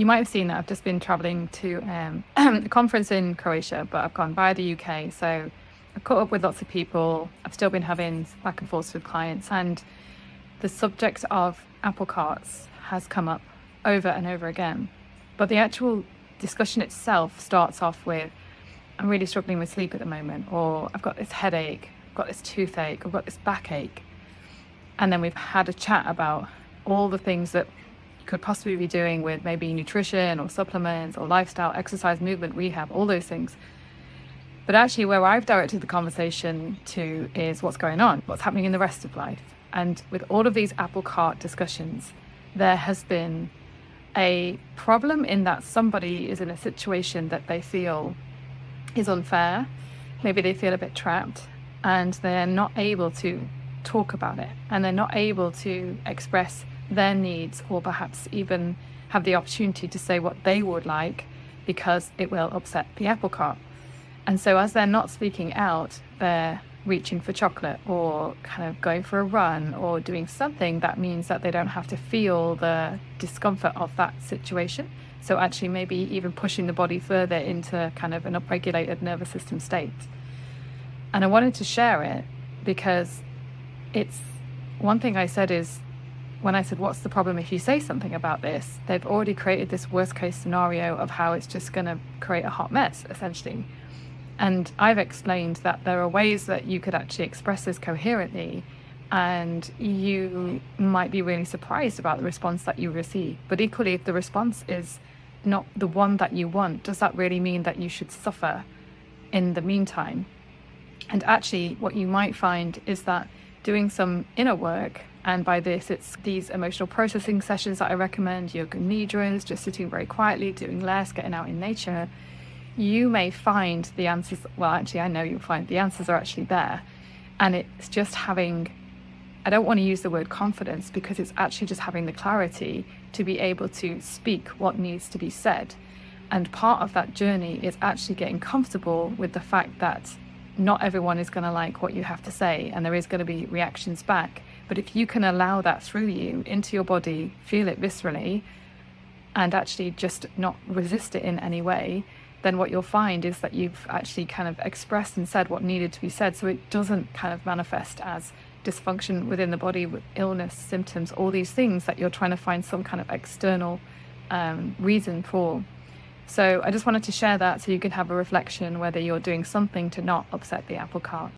You might have seen that I've just been traveling to a conference in Croatia, but I've gone via the UK. So I've caught up with lots of people. I've still been having back and forth with clients, and the subject of apple carts has come up over and over again. But the actual discussion itself starts off with, I'm really struggling with sleep at the moment, or I've got this headache, I've got this toothache, I've got this backache. And then we've had a chat about all the things that you could possibly be doing with maybe nutrition or supplements or lifestyle, exercise, movement, rehab, all those things. But actually, where I've directed the conversation to is what's going on, what's happening in the rest of life. And with all of these apple cart discussions, there has been a problem in that somebody is in a situation that they feel is unfair. Maybe they feel a bit trapped, and they're not able to talk about it, and they're not able to express their needs, or perhaps even have the opportunity to say what they would like, because it will upset the apple cart. And so as they're not speaking out, they're reaching for chocolate, or kind of going for a run, or doing something that means that they don't have to feel the discomfort of that situation. So actually maybe even pushing the body further into kind of an upregulated nervous system state. And I wanted to share it because it's one thing I said is, when I said, what's the problem if you say something about this? They've already created this worst case scenario of how it's just going to create a hot mess, essentially. And I've explained that there are ways that you could actually express this coherently, and you might be really surprised about the response that you receive. But equally, if the response is not the one that you want, does that really mean that you should suffer in the meantime? And actually, what you might find is that doing some inner work, and by this, it's these emotional processing sessions that I recommend, yoga nidras, just sitting very quietly, doing less, getting out in nature, you may find the answers. Well, actually, I know you'll find the answers are actually there. And it's just having, I don't want to use the word confidence, because it's actually just having the clarity to be able to speak what needs to be said. And part of that journey is actually getting comfortable with the fact that not everyone is going to like what you have to say, and there is going to be reactions back. But if you can allow that through you into your body, feel it viscerally, and actually just not resist it in any way, then what you'll find is that you've actually kind of expressed and said what needed to be said, so it doesn't kind of manifest as dysfunction within the body, with illness, symptoms, all these things that you're trying to find some kind of external reason for. So I just wanted to share that so you can have a reflection whether you're doing something to not upset the apple cart.